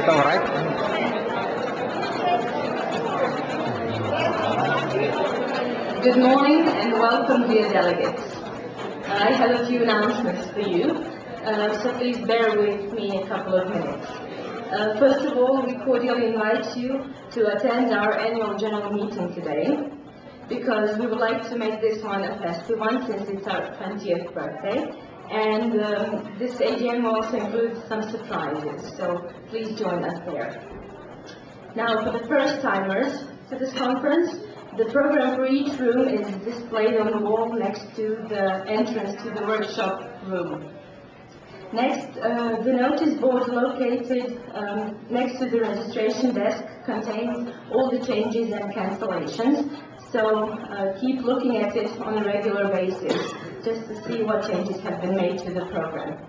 All right. Good morning and welcome, dear delegates. I have a few announcements for you, so please bear with me a couple of minutes. First of all, we cordially invite you to attend our annual general meeting today, because we would like to make this one a festive one since it's our 20th birthday. And this AGM will also include some surprises, so please join us there. Now, for the first-timers to this conference, the program for each room is displayed on the wall next to the entrance to the workshop room. Next, the notice board located next to the registration desk contains all the changes and cancellations, so keep looking at it on a regular basis, just to see what changes have been made to the program.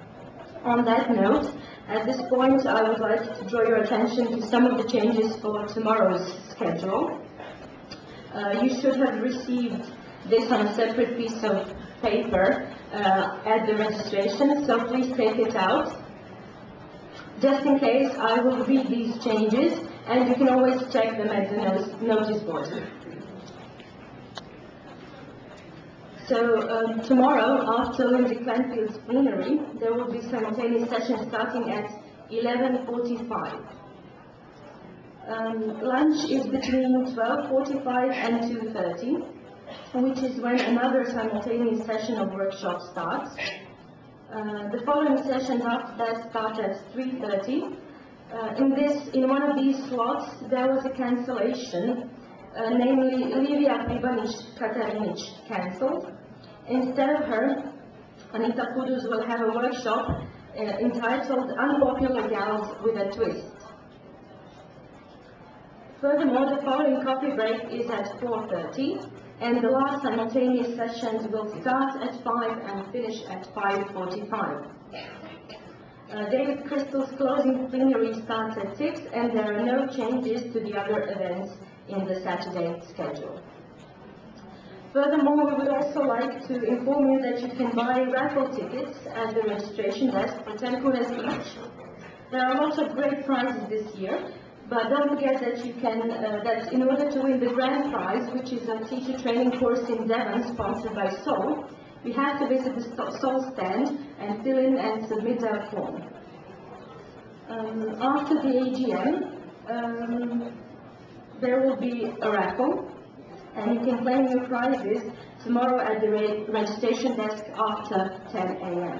On that note, at this point I would like to draw your attention to some of the changes for tomorrow's schedule. You should have received this on a separate piece of paper at the registration, so please take it out. Just in case, I will read these changes, and you can always check them at the notice board. So tomorrow, after Lindsay Clanfield's plenary, there will be simultaneous sessions starting at 11:45. Lunch is between 12:45 and 2:30, which is when another simultaneous session of workshop starts. The following sessions after that start at 3:30. In one of these slots, there was a cancellation, namely Livia Pribanic-Katarinic cancelled. Instead of her, Anita Kudus will have a workshop entitled Unpopular Gals with a Twist. Furthermore, the following coffee break is at 4:30, and the last simultaneous sessions will start at 5 and finish at 5:45. David Crystal's closing plenary starts at 6, and there are no changes to the other events in the Saturday schedule. Furthermore, we would also like to inform you that you can buy raffle tickets at the registration desk for 10 kunas each. There are lots of great prizes this year, but don't forget that you can, that in order to win the grand prize, which is a teacher training course in Devon sponsored by Sol, you have to visit the Sol stand and fill in and submit a form. After the AGM, there will be a raffle, and you can claim your prizes tomorrow at the registration desk after 10 a.m.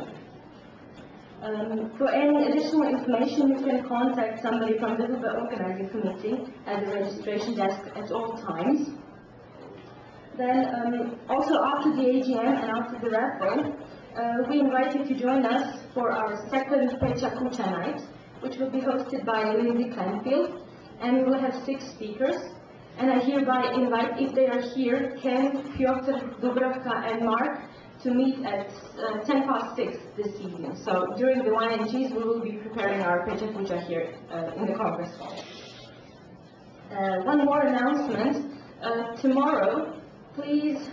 For any additional information, you can contact somebody from the Huber Organizing Committee at the registration desk at all times. Then, also after the AGM and after the raffle, we invite you to join us for our second Pecha Kucha night, which will be hosted by Lindsay Clanfield, and we will have 6 speakers. And I hereby invite, if they are here, Ken, Piotr, Dubravka, and Mark to meet at 6:10 this evening. So during the wine and cheese, we will be preparing our Pecha Kucha here in the conference hall. One more announcement. Tomorrow, please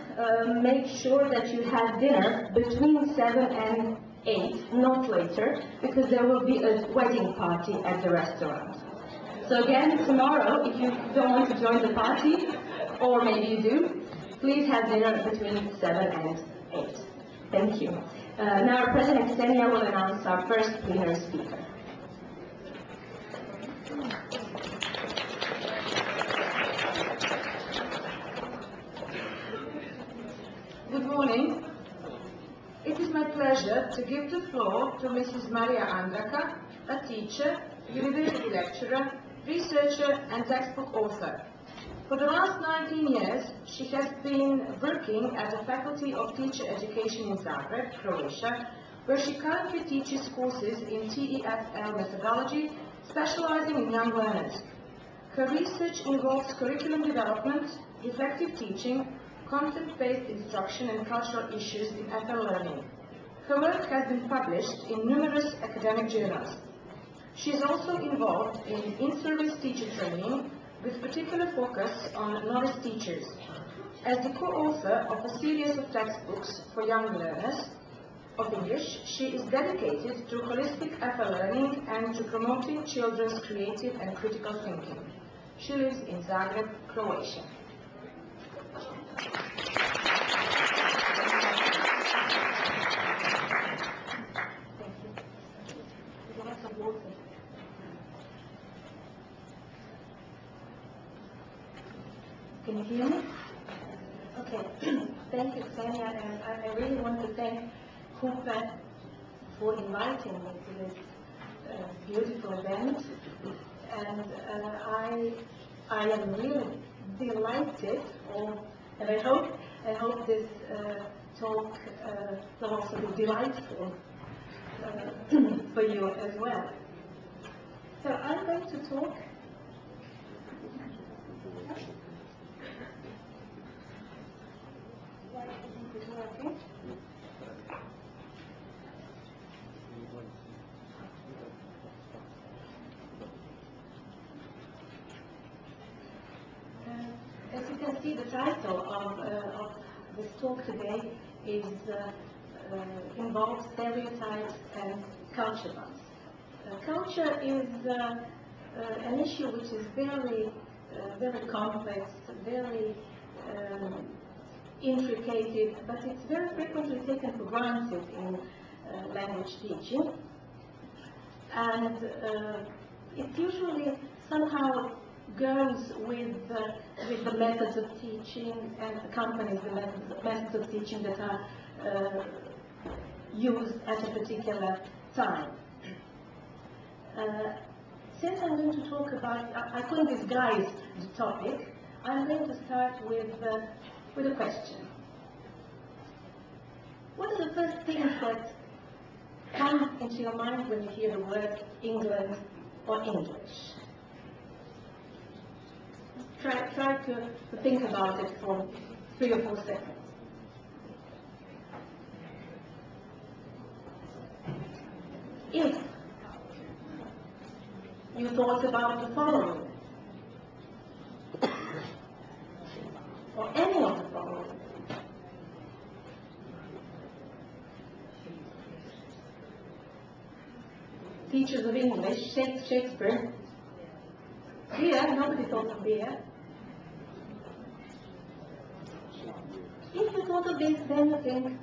make sure that you have dinner between 7 and 8, not later, because there will be a wedding party at the restaurant. So again, tomorrow, if you don't want to join the party, or maybe you do, please have dinner between 7 and 8. Thank you. Now our President Ksenia will announce our first plenary speaker. Good morning. It is my pleasure to give the floor to Mrs. Marija Andraka, a teacher, university lecturer, researcher and textbook author. For the last 19 years, she has been working at the Faculty of Teacher Education in Zagreb, Croatia, where she currently teaches courses in TEFL methodology, specializing in young learners. Her research involves curriculum development, reflective teaching, content-based instruction, and cultural issues in FL learning. Her work has been published in numerous academic journals. She is also involved in in-service teacher training, with particular focus on novice teachers. As the co-author of a series of textbooks for young learners of English, she is dedicated to holistic FL learning and to promoting children's creative and critical thinking. She lives in Zagreb, Croatia. Thank you. Would you like some water? Can you hear me? Okay. Thank you, Ksenia, and I really want to thank Hooper for inviting me to this beautiful event. And I am really delighted, and I hope this talk will also be delightful for you as well. So I'm going to talk. As you can see, the title of this talk today is involves stereotypes and culture bumps. Culture is an issue which is very complex, very intricate, but it's very frequently taken for granted in language teaching, and it usually somehow goes with the methods of teaching and accompanies the methods of teaching that are used at a particular time. Since I'm going to talk about, I couldn't disguise the topic, I'm going to start with a question. What are the first things that come into your mind when you hear the word England or English? Try to think about it for 3 or 4 seconds. If you thought about the following, or any of the following, teachers of English, Shakespeare, beer, nobody thought of beer. If you thought of this, then you think,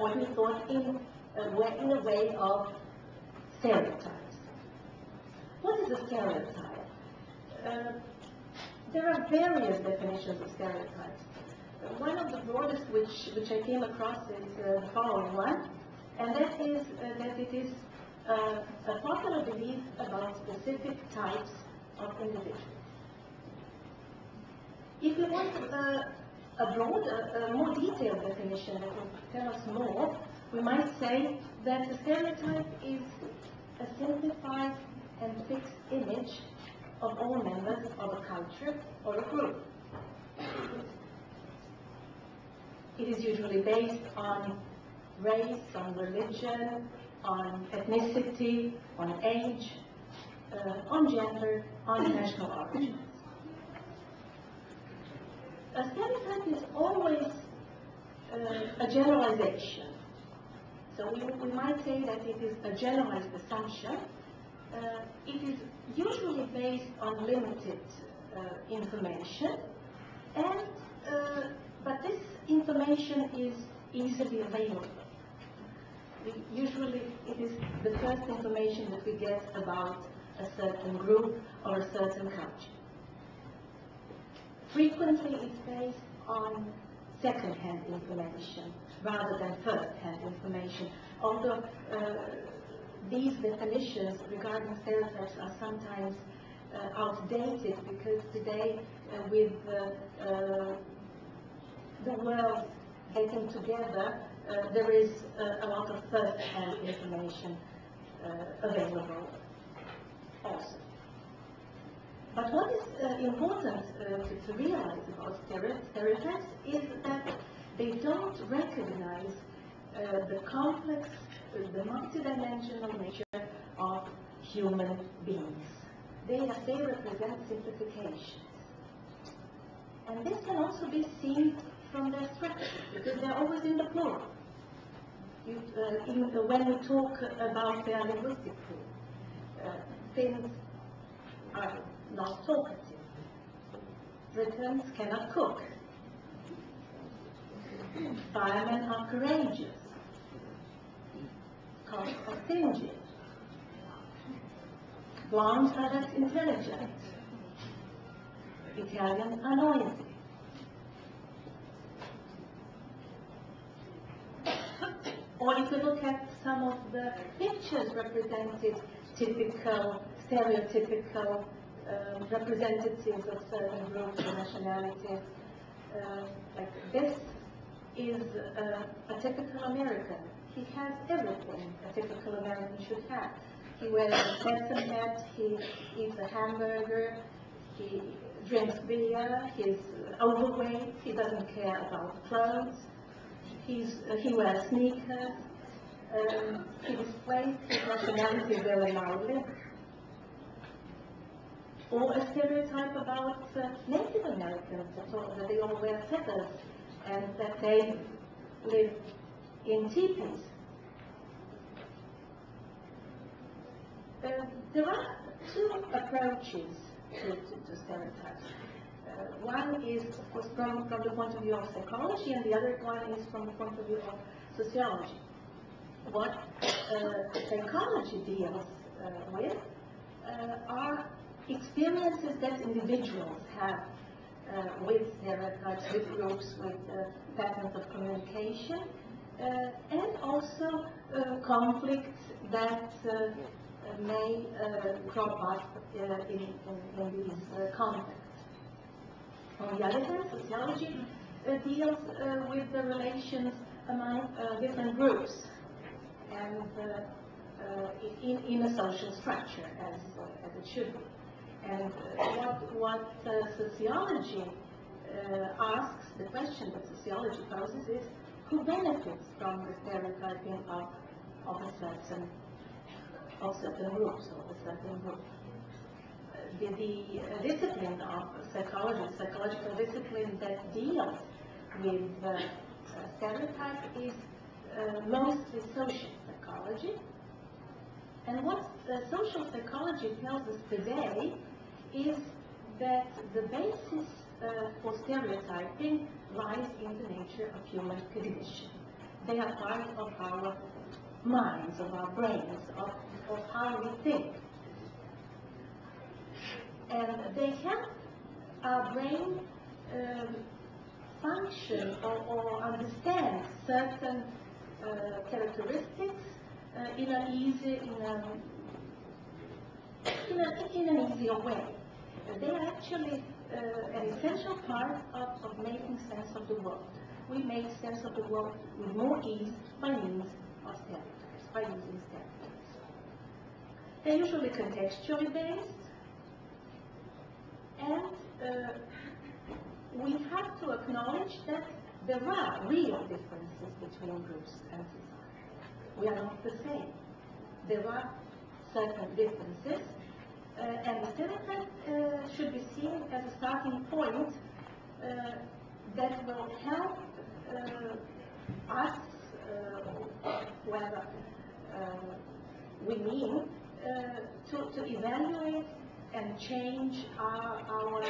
or you thought in a way of stereotypes. What is a stereotype? There are various definitions of stereotypes. One of the broadest which I came across is the following one, and that is that it is a popular belief about specific types of individuals. If you want a more detailed definition that will tell us more, we might say that a stereotype is a simplified and fixed image of all members of a culture or a group. It is usually based on race, on religion, on ethnicity, on age, on gender, on national origins. A stereotype is always a generalization. So we might say that it is a generalized assumption. It is usually based on limited information, and but this information is easily available. Usually it is the first information that we get about a certain group or a certain culture. Frequently it's based on second-hand information rather than first-hand information, although these definitions regarding stereotypes are sometimes outdated, because today with the world getting together, there is a lot of first-hand information available also. But what is important to realize about stereotypes is that they don't recognize the complex, the multidimensional nature of human beings. They represent simplifications. And this can also be seen from their structure, because they're always in the plural. When we talk about their linguistic group, things are not talkative. Britons cannot cook. Firemen are courageous. Cops are stingy. Blondes are less intelligent. Italians are noisy. Or if you look at some of the pictures represented, typical, stereotypical representatives of certain groups or nationalities, like this is a typical American. He has everything a typical American should have. He wears a Stetson hat, he eats a hamburger, he drinks beer, he's overweight, he doesn't care about clothes, he wears sneakers, he displays his nationality very loudly. Or a stereotype about Native Americans, that they all wear feathers and that they live in teepees. There are two approaches to stereotypes. One is, of course, from the point of view of psychology, and the other one is from the point of view of sociology. What psychology deals with are experiences that individuals have with stereotypes, with groups, with patterns of communication, and also conflicts that may crop up in these contexts. On the other hand, sociology deals with the relations among different groups and in a social structure, as it should be. And what sociology asks, the question that sociology poses is, who benefits from the stereotyping of certain groups, or a certain group? The discipline of psychology, psychological discipline that deals with stereotype is mostly social psychology. And what social psychology tells us today is that the basis for stereotyping lies in the nature of human cognition. They are part of our minds, of our brains, of how we think. And they help our brain function or understand certain characteristics in an easier way. They are actually an essential part of making sense of the world. We make sense of the world with more ease by means of stereotypes, by using stereotypes. They're usually contextually based, and we have to acknowledge that there are real differences between groups and society. We are not the same. There are certain differences, and the stereotype should be seen as a starting point that will help us, whether we mean, to evaluate and change our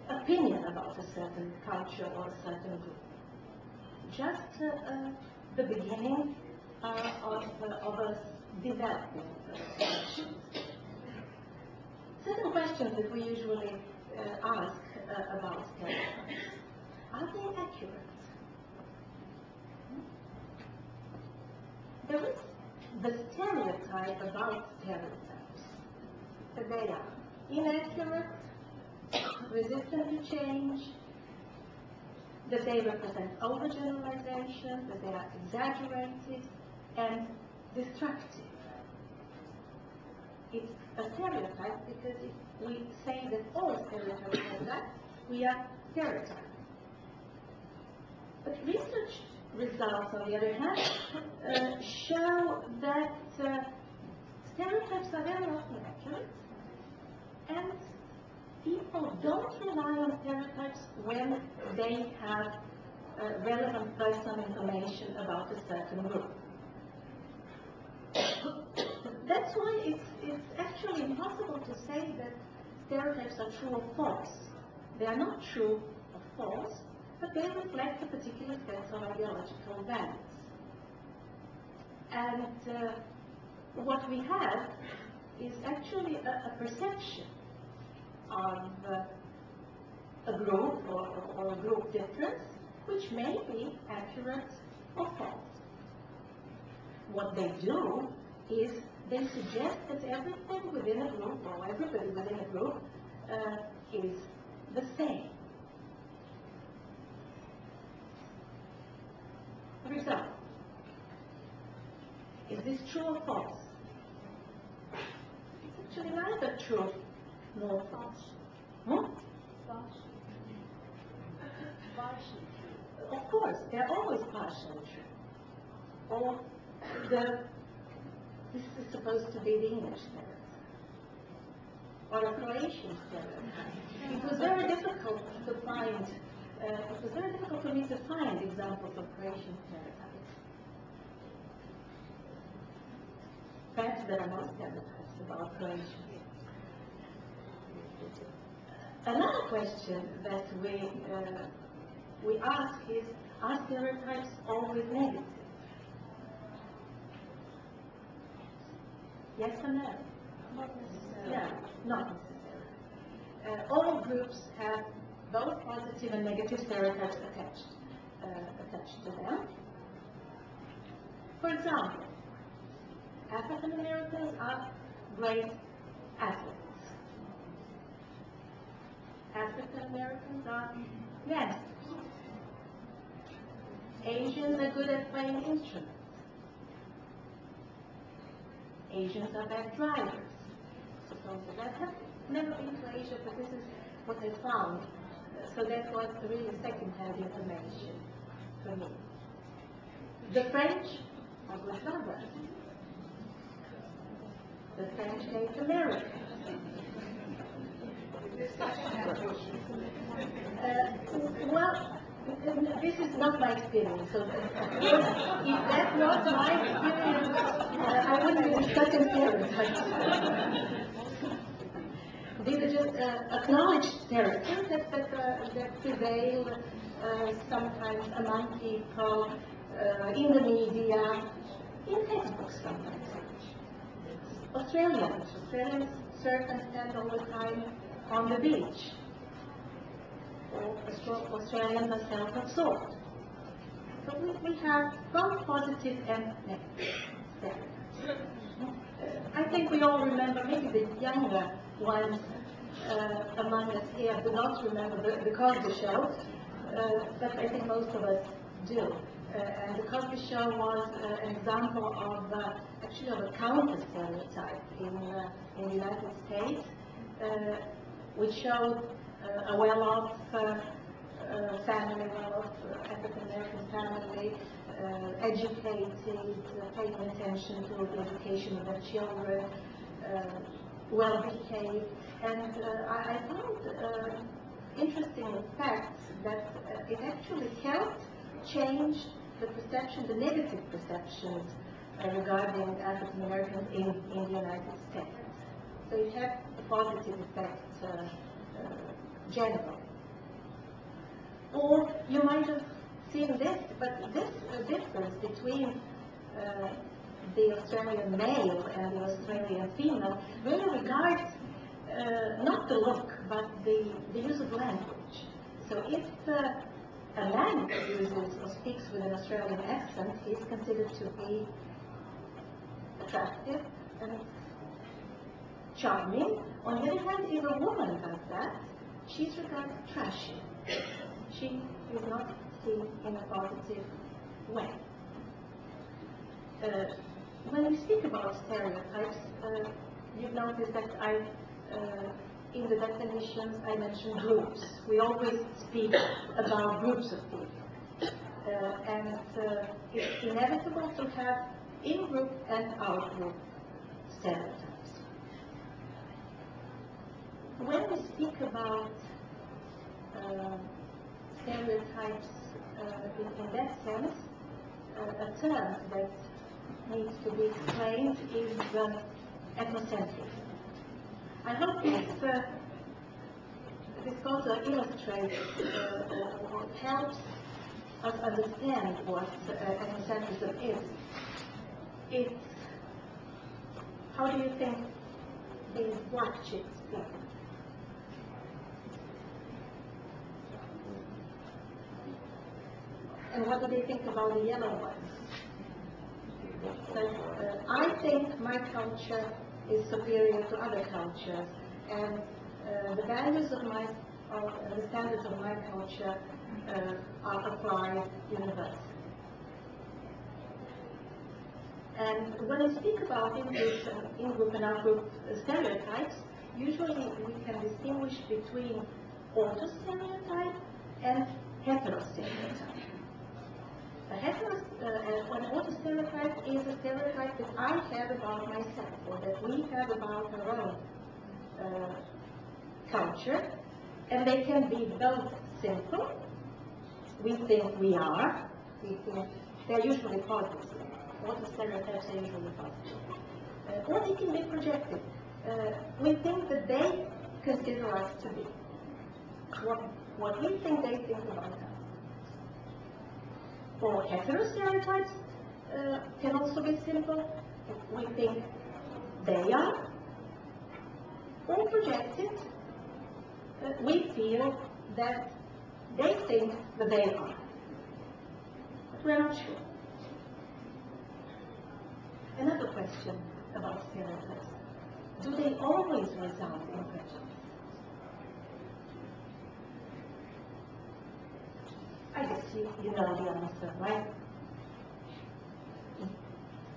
opinion about a certain culture or a certain group. Just the beginning of us developing questions. Certain questions that we usually ask about stereotypes. Are they accurate? There is the stereotype about stereotypes. that they are inaccurate, resistant to change, that they represent overgeneralization, that they are exaggerated and destructive. It's a stereotype because if we say that all stereotypes are that, we are stereotyping. But research results, on the other hand, show that stereotypes are very often accurate, and people don't rely on stereotypes when they have relevant personal information about a certain group. That's why it's actually impossible to say that stereotypes are true or false. They are not true or false, but they reflect a particular set of ideological values. And what we have is actually a perception of a group or a group difference, which may be accurate or false. What they do is they suggest that everything within a group, or everybody within a group, is the same. For example, is this true or false? It's actually neither true nor false. False. Partially true. Of course, they're always partially true. Or this is supposed to be the English stereotype, or a Croatian stereotype. It was very difficult to find. It was very difficult for me to find examples of Croatian stereotypes. Perhaps there are no stereotypes about Croatians. Another question that we ask is, are stereotypes always negative? Yes or no? Not necessarily. Yeah, not necessarily. All groups have both positive and negative stereotypes attached to them. For example, African Americans are great athletes. African Americans are gangsters. Asians are good at playing instruments. Asians are bad drivers. Supposedly. I have never been to Asia, but this is what I found. So that was really second-hand information for me. The French are good lovers. The French hate Americans. Well, this is not my experience. So if that's not my experience, I wouldn't be discussing stereotypes. These are just acknowledged stereotypes that prevail sometimes among people, in the media, in textbooks sometimes. Australians surf and stand all the time on the beach. Australians are self-absorbed. So we have both positive and negative stereotypes. I think we all remember, maybe the younger ones among us here do not remember the Cosby Show, but I think most of us do. And the Cosby Show was an example of actually of a counter-stereotype in the United States, which showed a well-off family, well-off African-American family, educated, paying attention to the education of their children, well-behaved, and I found interesting fact that it actually helped change the perception, the negative perceptions regarding African Americans in the United States. So it had a positive effect generally. Or you might have seen this, but this difference between the Australian male and the Australian female really regards not the look, but the use of language. So if a man uses or speaks with an Australian accent, he is considered to be attractive and charming. On the other hand, if a woman does that, she's regarded trashy. She is not seen in a positive way. When we speak about stereotypes, you've noticed that in the definitions I mentioned groups. We always speak about groups of people. And it's inevitable to have in-group and out-group stereotypes. When we speak about stereotypes in that sense, a term that needs to be explained is ethnocentrism. I hope this photo illustrates or helps us understand what ethnocentrism is. It's, how do you think these black chicks feel? And what do they think about the yellow ones? So, I think my culture is superior to other cultures, and the values of the standards of my culture are applied universally. And when we speak about in-group and out-group stereotypes, usually we can distinguish between auto-stereotype and hetero-stereotype. An auto-stereotype is a stereotype that I have about myself, or that we have about our own culture, and they can be both simple, we think we are, they're usually positive. Auto-stereotypes are usually positive. Or they can be projected. We think that they consider us to be. What we think they think about us. Or hetero-stereotypes can also be simple. We think they are. Or projected. We feel that they think that they are. But we're not sure. Another question about stereotypes. Do they always result in prejudice? I guess you know the answer, right?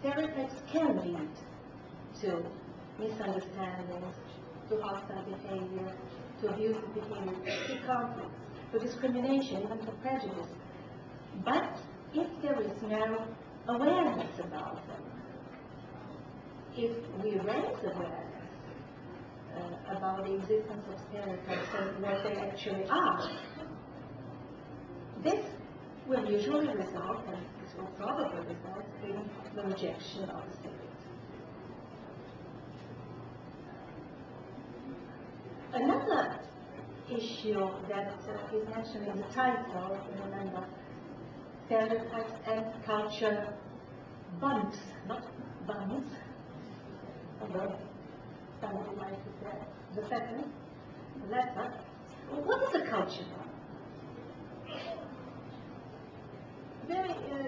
Stereotypes can lead to misunderstandings, to hostile behavior, to abusive behavior, to conflict, to discrimination, even to prejudice. But if there is no awareness about them, if we raise awareness about the existence of stereotypes and what they actually are, this will usually result, and this will probably result in the rejection of the stereotype. Another issue that is mentioned in the title, remember, stereotypes and culture bumps, not bumps, although somebody might say the second letter. What is a culture bump?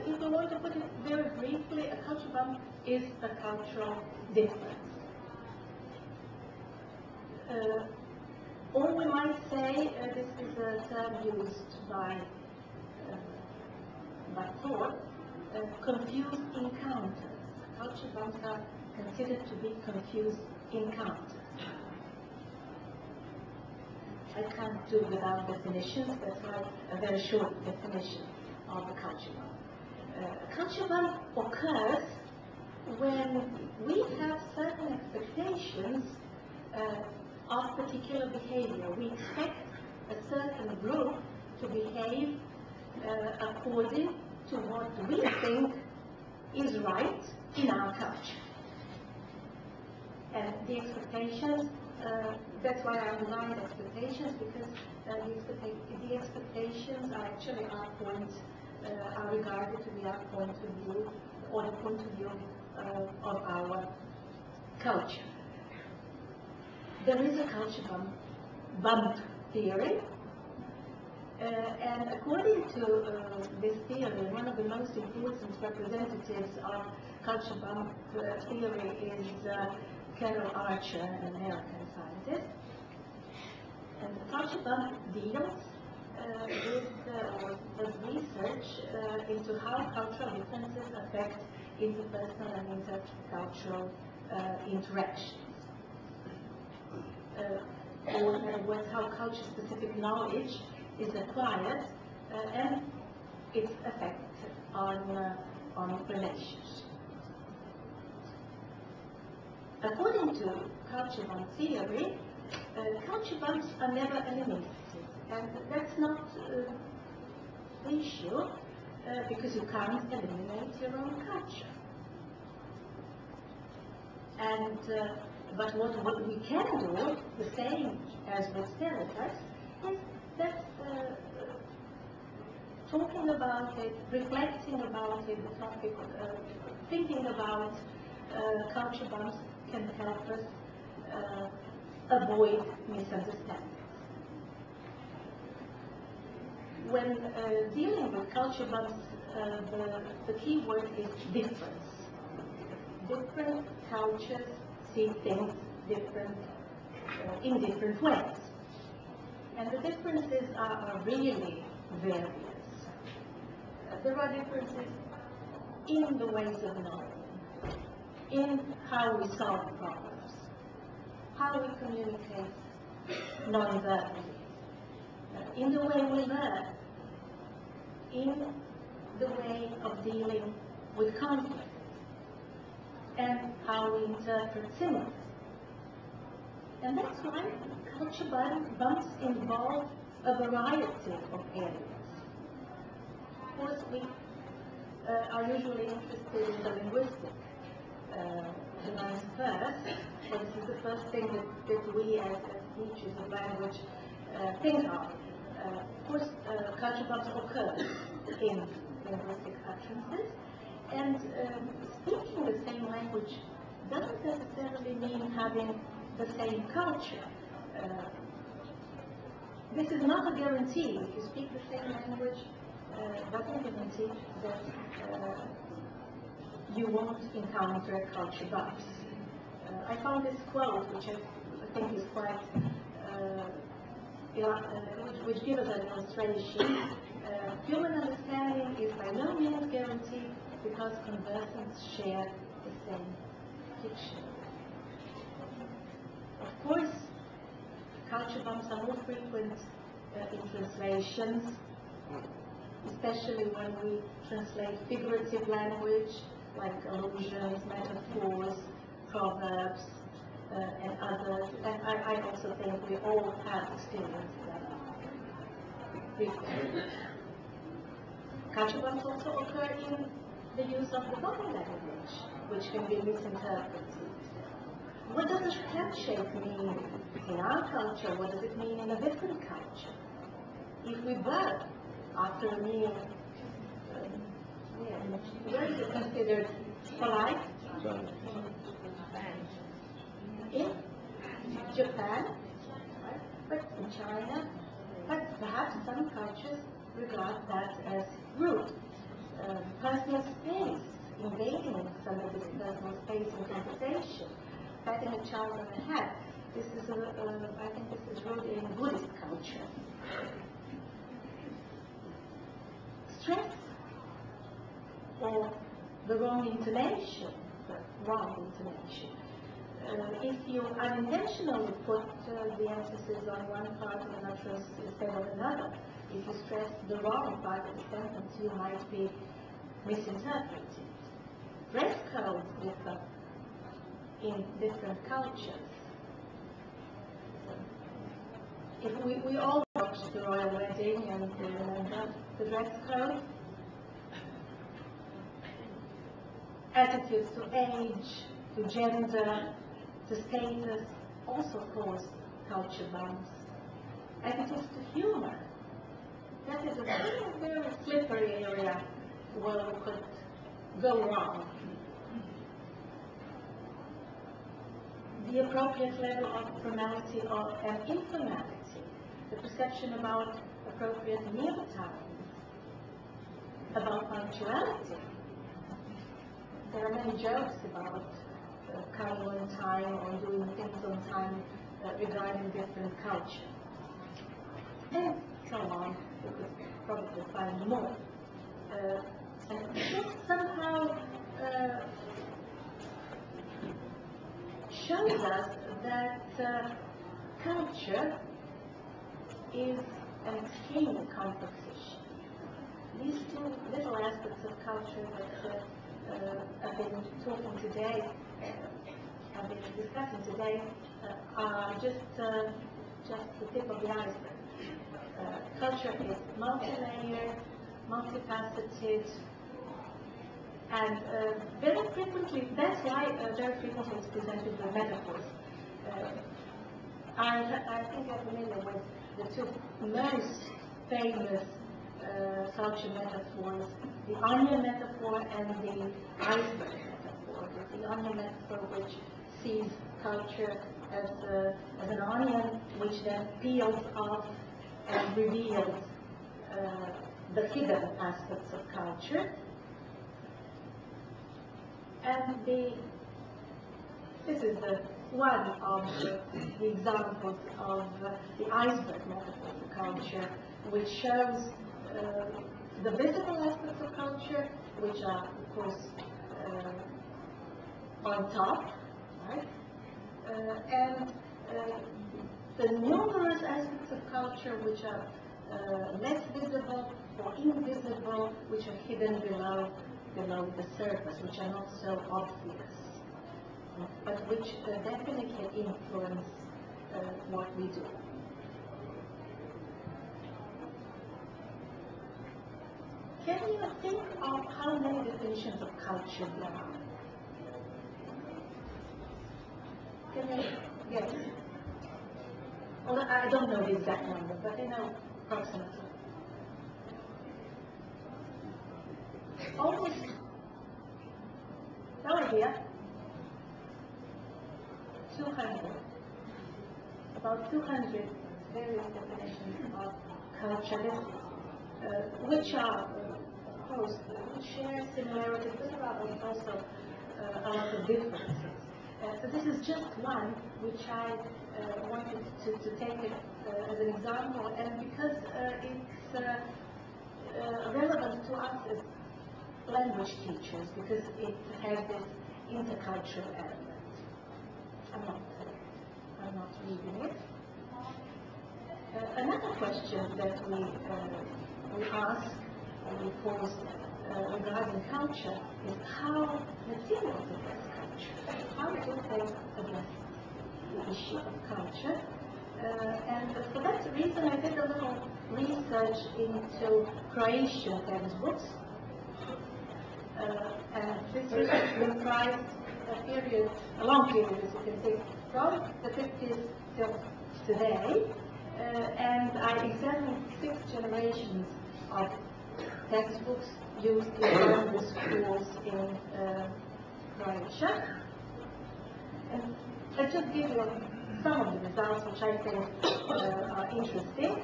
If we want to put it very briefly, a culture bump is a cultural difference. Or we might say, this is a term used by thought, confused encounters. Culture bumps are considered to be confused encounters. I can't do without definitions, that's why a very short definition of a culture bump. A culture bump occurs when we have certain expectations of particular behavior. We expect a certain group to behave according to what we think is right in our culture. And the expectations, that's why I underline expectations, because the expectations are actually our point, are regarded to be our point of view, or the point of view of our culture. There is a culture bump theory, and according to this theory, one of the most important representatives of culture bump theory is Carol Archer, an American scientist. And the culture bump deals with research into how cultural differences affect interpersonal and intercultural interactions. Or in other words, how culture-specific knowledge is acquired and its effect on relationships. According to culture bump theory, culture bumps are never eliminated, and that's not the issue, because you can't eliminate your own culture. And but what we can do, the same as with stereotypes, is that talking about it, reflecting about it, the topic, thinking about culture bumps can help us avoid misunderstandings. When dealing with culture bumps, the key word is difference. Different cultures see things in different ways. And the differences are really various. There are differences in the ways of knowing, in how we solve problems, how we communicate non-verbally, in the way we learn, in the way of dealing with conflict, and how we interpret symbols. And that's why culture bumps involve a variety of areas. Of course, we are usually interested in the linguistic domain first, but this is the first thing that we as teachers of language think of. Of course, culture bumps occur in linguistic utterances, and speaking the same language doesn't necessarily mean having the same culture. This is not a guarantee. If you speak the same language, doesn't guarantee that you won't encounter culture bumps. I found this quote, which I think is quite, which gives us an illustration. Human understanding is by no means guaranteed because conversants share the same fiction. Of course, culture bumps are more frequent in translations, especially when we translate figurative language like allusions, metaphors, proverbs, and others. And I also think we all have experienced that frequently. Culture bumps also occur in the use of the body language, which can be misinterpreted. What does a handshake mean in our culture? What does it mean in a different culture? If we bow after a meal, where is it considered polite? In Japan, right? But in China, but perhaps some cultures regard that as rude. Personal space, invading somebody's personal space in conversation, patting a child on the head. This is, I think this is rude in Buddhist culture. Stress or the wrong intonation, if you unintentionally put the emphasis on one part of an utterance instead of another, if you stress the wrong part of the sentence, you might be misinterpreted. Dress codes differ in different cultures. If we all watched the royal wedding and remember the dress code, attitudes to age, to gender, to status also cause culture bumps. Attitudes to humor. That is a very, very slippery area where we could go wrong. The appropriate level of formality and informality, the perception about appropriate meal times, about punctuality. There are many jokes about coming on time or doing things on time regarding different culture. And so on. We could probably find more. And this somehow shows us that culture is an extremely complex issue. These two little aspects of culture that I've been talking today, I've been discussing today, are just the tip of the iceberg. Culture is multi-layered, multifaceted, and very frequently, that's why very frequently it's presented with metaphors. I think you're familiar with the two most famous culture metaphors, the onion metaphor and the iceberg metaphor. The onion metaphor, which sees culture as an onion, which then peels off and reveals the hidden aspects of culture. And this is one of the examples of the iceberg metaphor for culture, which shows the visible aspects of culture, which are, of course, on top, right? And the numerous aspects of culture which are less visible or invisible, which are hidden below the surface, which are not so obvious, but which definitely influence what we do. Can you think of how many definitions of culture there are? Can you guess? Well, I don't know the exact number, but I know approximately. Almost, no idea. 200. About 200 various definitions of culture, which are, of course, share similarities, but there are also a lot of differences. So this is just one which I wanted to take it as an example, and because it's relevant to us as language teachers, because it has this intercultural element. I'm not reading it. Another question that we ask or we pose regarding culture is how materials address culture. How do they address the issue of culture? And for that reason, I did a little research into Croatian textbooks. And this research comprised a long period, as you can see, from the 50s till today. And I examined 6 generations of textbooks used in primary schools in Croatia. And I just give you some of the results which I think are interesting.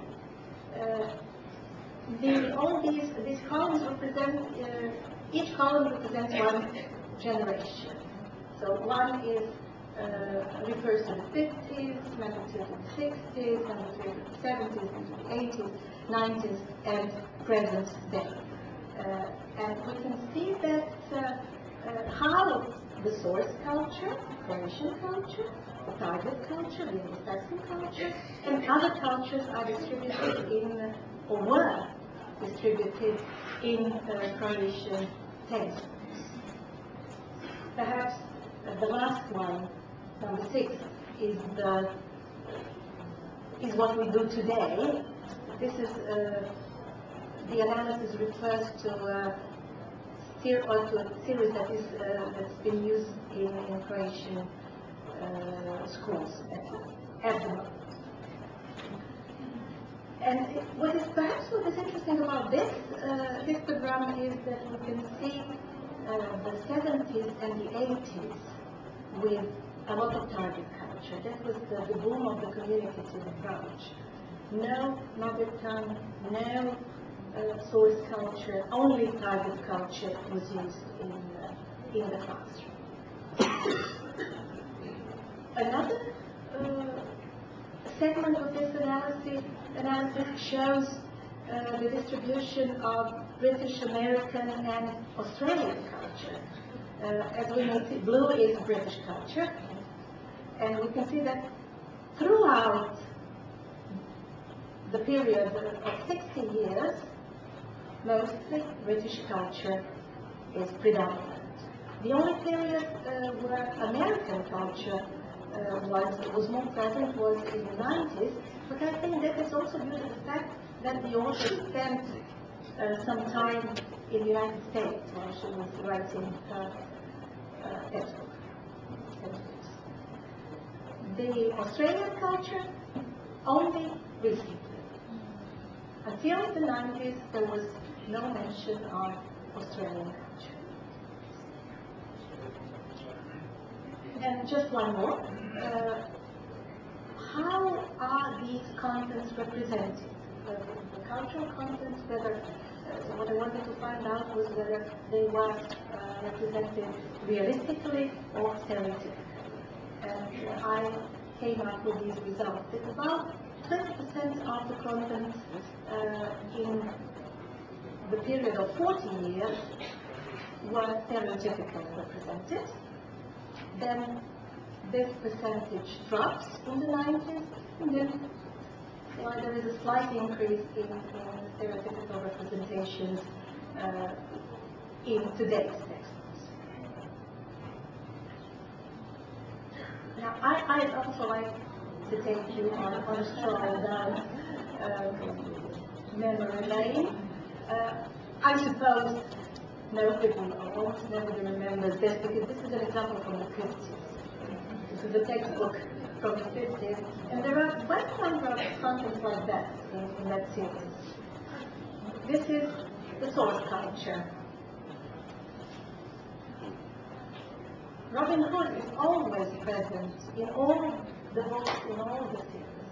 All these columns represent, each column represents one generation. So one is refers to the 50s, number 2 to the 60s, number 3 to the 70s, into the 80s, 90s, and present day. And we can see that how the source culture, Croatian culture, the target culture, the Anglo-Saxon culture, and other cultures are distributed in, or were distributed in Croatian textbooks. Perhaps the last one, number 6, is what we do today. This is the analysis refers to a series that's been used in Croatian schools at the moment. And what is interesting about this histogram is that we can see the 70s and the 80s with a lot of target culture. That was the boom of the communicative approach. No mother tongue, no source culture, only target culture was used in the classroom. Another segment of this analysis shows the distribution of British, American, and Australian culture. As we may see, blue is British culture, and we can see that throughout the period of 60 years, mostly British culture is predominant. The only period where American culture was more present was in the 90s, but I think that is also due to the fact that the author spent some time in the United States while she was writing her textbook. The Australian culture, only recently. Until the 90s, there was no mention of Australian culture. And just one more. How are these contents represented? The cultural contents, whether, what I wanted to find out was whether they were represented realistically or stereotypically. And I came up with these results. It's about 20% of the contents in the period of 40 years were stereotypically represented. Then this percentage drops in the 90s, and then there is a slight increase in stereotypical representations in today's textbooks. Now, I'd also like to take you on a stroll down memory lane. I suppose nobody, or almost nobody, remembers this, because this is an example from the 50s. This is a textbook from the 50s, and there are quite a number of contents like that in that series. This is the source culture. Robin Hood is always present in all the books, in all the series,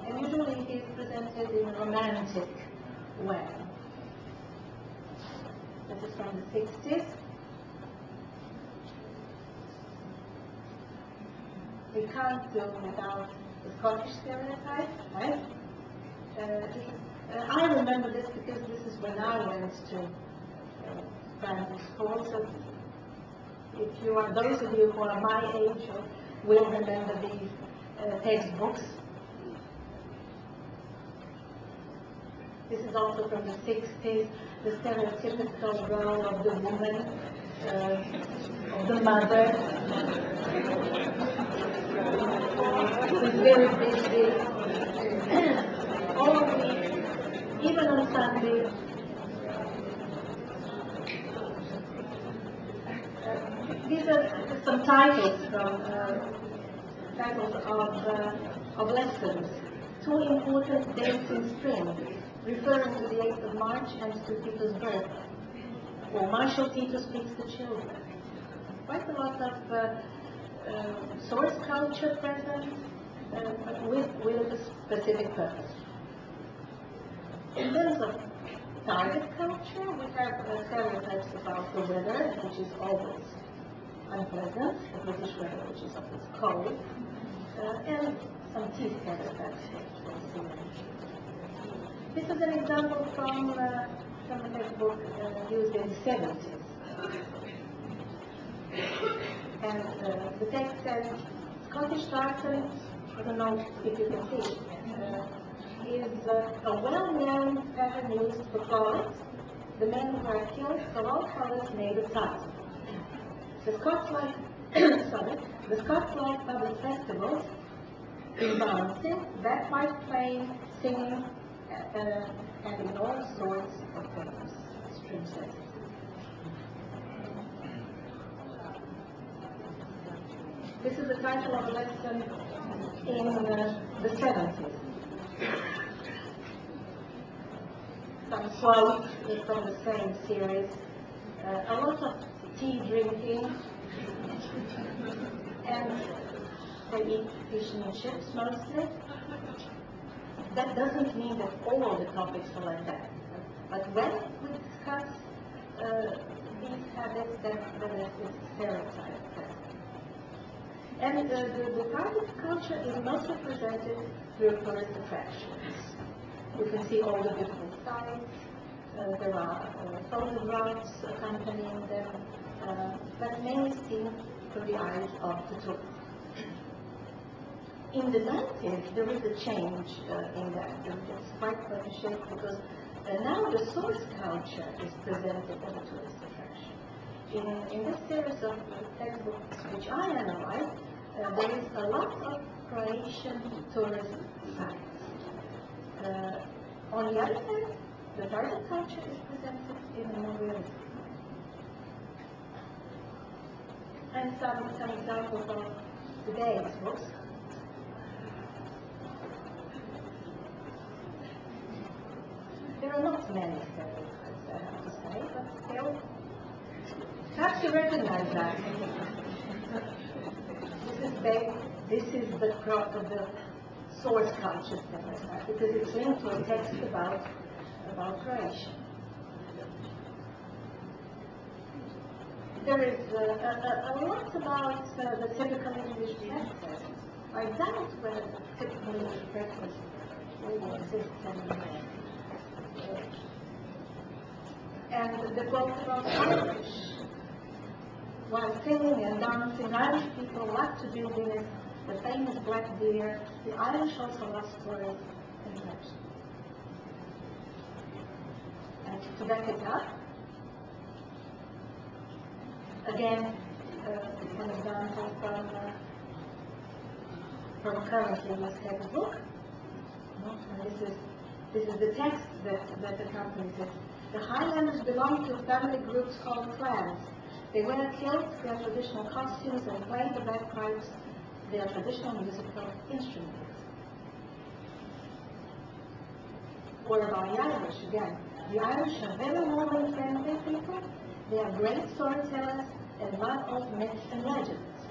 and usually he is presented in a romantic way. This is from the 60s. We can't do without the Scottish stereotype, right? I remember this because this is when I went to primary school, so if you are, those of you who are my age will remember these textbooks. This is also from the 60s, the stereotypical role of the woman, of the mother, who is very busy all week, even on Sunday. These are some titles from of lessons. 2 important dates in spring, referring to the 8th of March and to Tito's birth, or Marshal Tito speaks to children. Quite a lot of source culture present with a specific purpose. In terms of target culture, we have stereotypes about the weather, which is always unpleasant, the British weather, which is always cold, and some tea stereotypes. This is an example from a textbook used in the 70s. And the text says, Scottish tartan, I don't know if you can see, is a well-known pattern used for clothes. The men wear kilts of all colors made of tartan. The Scots like public festivals in dancing, bagpipe playing, singing, and in all sorts of games. This is the title of a lesson in the 70s. Some quotes from the same series. A lot of tea drinking, and they eat fish and chips mostly. That doesn't mean that all the topics are like that. But when we discuss these habits, then there is this stereotype. And the private culture is mostly presented through tourist attractions. You can see all the beautiful sites. There are photographs accompanying them, but mainly seen through the eyes of the tourist. In the 90s, there is a change in that. It's quite a shift because now the source culture is presented as a tourist attraction. In this series of textbooks which I analyzed, there is a lot of Croatian tourism sites. On the other hand, the private culture is presented in a more realistic way. And some examples of today's books. There are not many stereotypes, I have to say, but still, perhaps you recognize that. This is the crop of the source culture stereotype, because it's linked to a text about Croatia. There is a lot about the typical English breakfast. I doubt whether the typical English breakfast really exists anymore. And the quote about Irish. While singing and dancing, Irish people love to do Guinness, the famous black beer. The Irish also love stories and legends. And to back it up, again, an example from currently used textbook. This is the text that accompanies it. The Highlanders belong to family groups called clans. They wear kilts, their traditional costumes, and play the bagpipes, their traditional musical instruments. Or about the Irish again. The Irish are very warm and friendly people. They are great storytellers and love old myths and legends.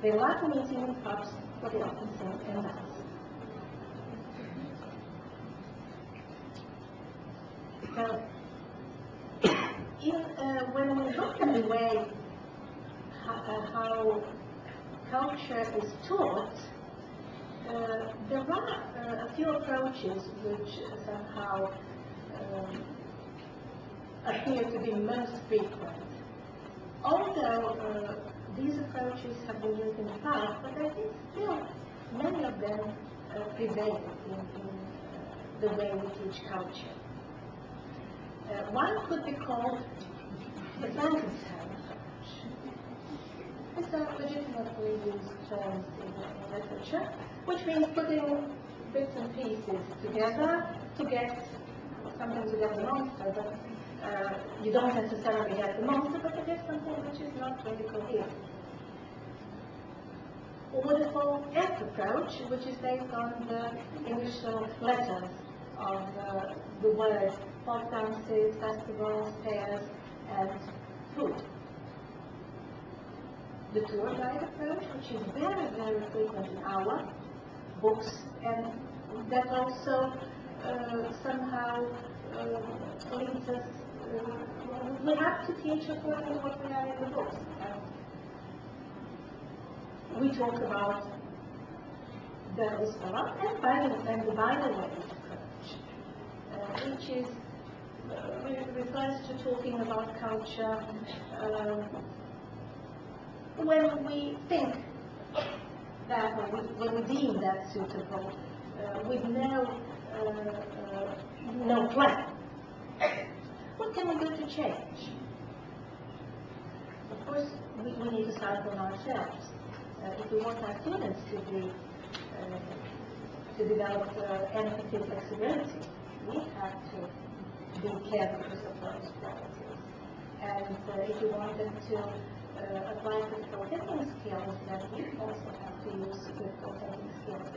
They love meeting in pubs, where they often sing and dance. So, when we look at the way how culture is taught, there are a few approaches which somehow appear to be most frequent. Although these approaches have been used in the past, but I think still many of them prevail in the way we teach culture. One could be called the Frankenstein approach. These are legitimately used terms in literature, which means putting bits and pieces together to get, sometimes you get the monster, but you don't necessarily get the monster, but you get something which is not really coherent. Or the whole F approach, which is based on the initial letters of the word, folk dances, festivals, fairs, and food. The tour guide approach, which is very, very frequent in our books, and that also somehow leads us, we have to teach according to what we are in the books. We talk about those a lot, and the Bible approach, which is refers to talking about culture when we think that, or when we deem that suitable, with no plan. What can we do to change? Of course, we need to start from ourselves. If we want our students to develop empathy and flexibility, we have to be caregivers of those qualities. And if you want them to apply critical thinking skills, then we also have to use critical thinking skills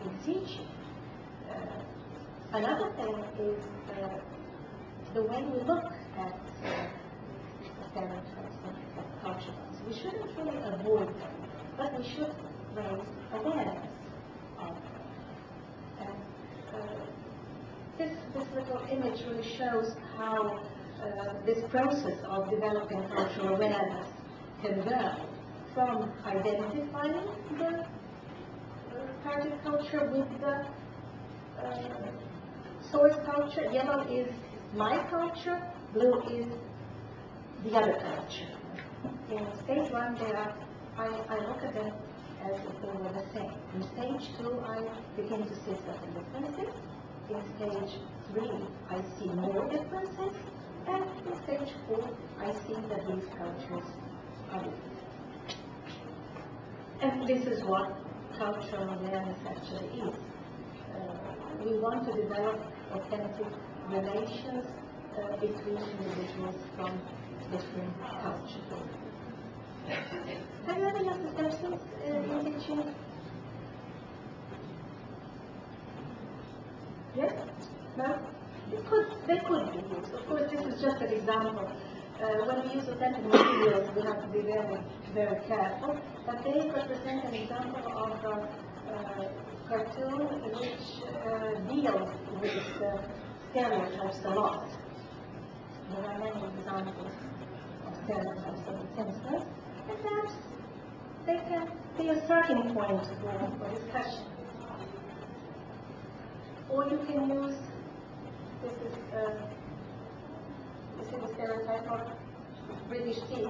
in teaching. Another thing is the way we look at stereotypes and culture. We shouldn't really avoid them, but we should raise awareness of them. And this little image really shows how this process of developing cultural awareness can go. from identifying the target culture with the source culture. Yellow is my culture, blue is the other culture. In stage 1, I look at them as if they were the same. In stage 2, I begin to see certain differences. In stage 3, I see more differences. And in stage 4, I see that these cultures are different. And this is what cultural awareness actually is. We want to develop authentic relations between individuals from different cultures. Have you any other suggestions in teaching? Yes? No? They could be used. Of course, this is just an example. When we use authentic materials, we have to be very, very careful. But they represent an example of a cartoon which deals with stereotypes a lot. There are many examples of stereotypes of the Simpsons, and perhaps they can be a starting point for discussion. Or you can use, this is the stereotype of British tea.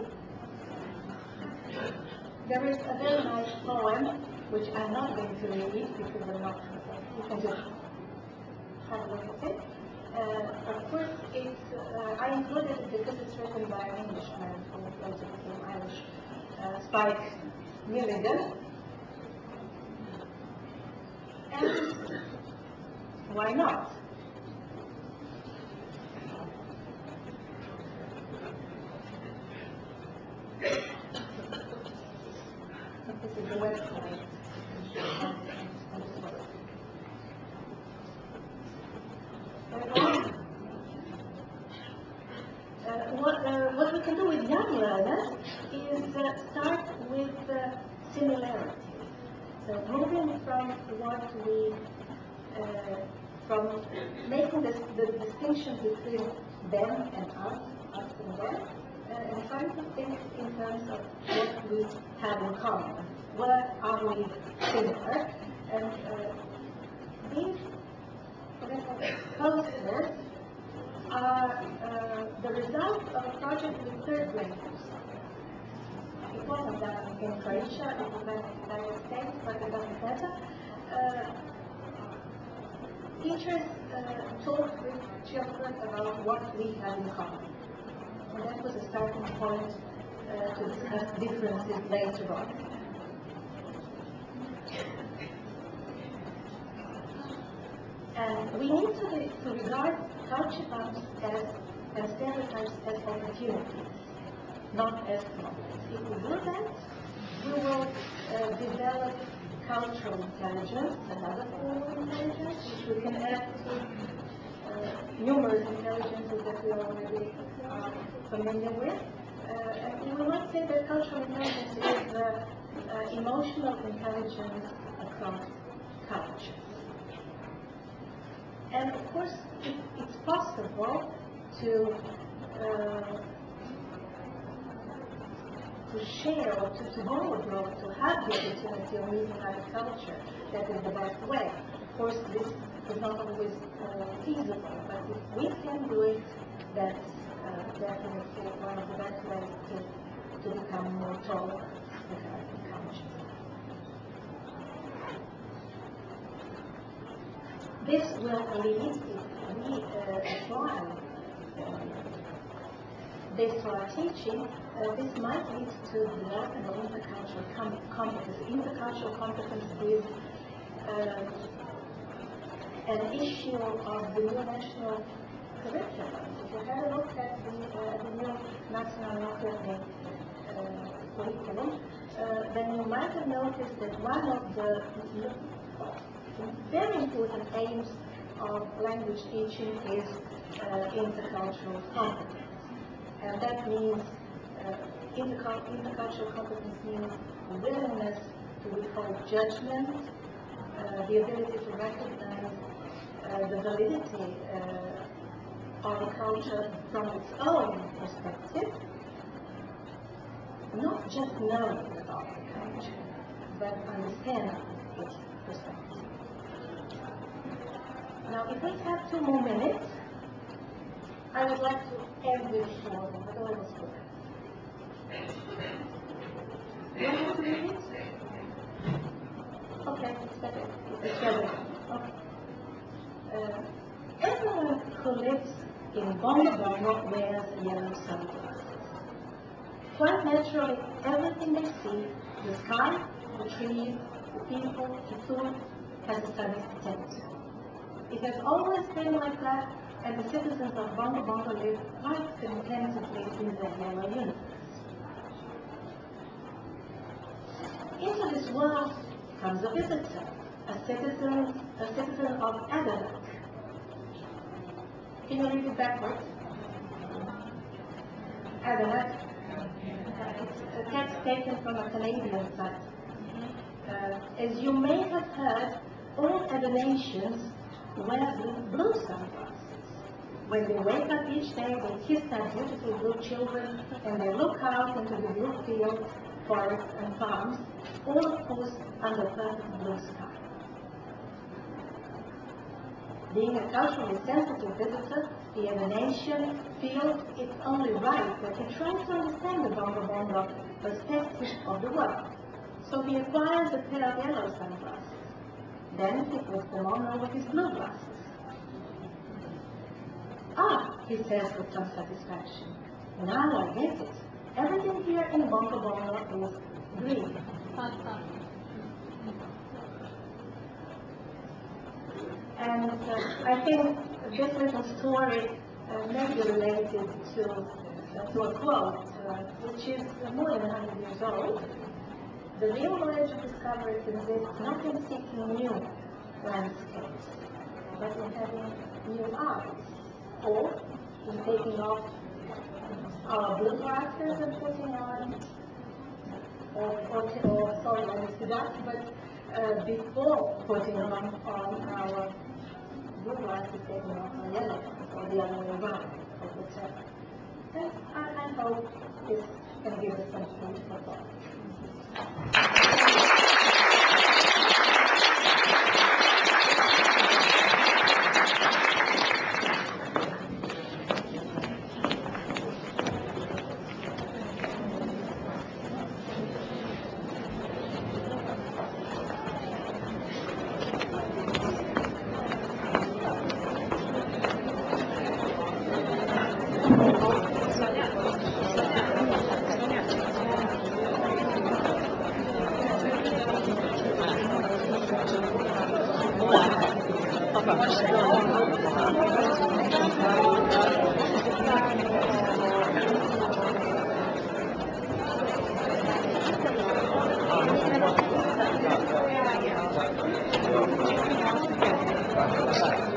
There is a very nice poem, which I'm not going to read because I'm not, you can just have a look at it. Of course, I included it because it's written by an Englishman who later became Irish, Spike Milligan. And why not? This is the website. What we can do with young learners is start with similarities. So moving from what we, from making the distinction between them and us and them, and trying to think in terms of what we have in common. Where are we similar? And these posters are the result of a project with third graders. It wasn't done in Croatia, it was done in the United States, but it doesn't matter. Teachers talked with children about what we have in common. And that was a starting point to discuss differences later on. And we need to regard culture bumps and stereotypes as opportunities, not as problems. If we do that, we will develop cultural intelligence, another form of intelligence, which we can add to numerous intelligences that we already are familiar with. And we might say that cultural intelligence is emotional intelligence across cultures. And of course, it's possible to share or to go abroad, to have the opportunity of meeting other culture. That is the best way. Of course, this is not always feasible, but if we can do it, that's definitely one of the best ways to become more tolerant regarding culture. This will lead, if we apply this to our teaching, this might lead to the development of intercultural competence. Intercultural competence is an issue of the new national curriculum. If you have a look at the new national curriculum, then you might have noticed that one of the very important aims of language teaching is intercultural competence. And that means intercultural competence means willingness to withhold judgment, the ability to recognize the validity of a culture from its own perspective, not just knowing about the culture, but understand its perspective. Now, if we have 2 more minutes, I would like to end this short, but almost good. 1 more minute? Okay, it's better. It's better. Okay. Everyone who lives in Bongo wears yellow sunglasses. Quite naturally, everything they see, the sky, the trees, the people, the food, has a sunny tint. It has always been like that, and the citizens of Bongo live quite contentedly in their yellow uniforms. Into this world comes a visitor, a citizen of Andraka. Can you read it backwards? Andraka. It's a text taken from a Canadian site. As you may have heard, all Indonesians wear blue sunglasses. When they wake up each day, they kiss their beautiful blue children, and they look out into the blue fields, forests, and farms, all of course under perfect blue sky. Being a culturally sensitive visitor, the Indonesian feels it's only right that he tries to understand the Bongo perspective of the world. So he acquires a pair of yellow sunglasses. Then he puts them on over his blue glasses. Ah, he says with some satisfaction, now I get it. Everything here in Bongo is green. And I think this little story may be related to a quote, which is more than 100 years old. The real voyage of discovery consists not in seeking new landscapes, but in having new eyes, or in taking off our blue glasses and putting on, sorry, I missed that, but before putting on our blue glasses, taking off our yellow ones, or the other way around, or whatever. And I hope this can give us some food for thought. Thank you.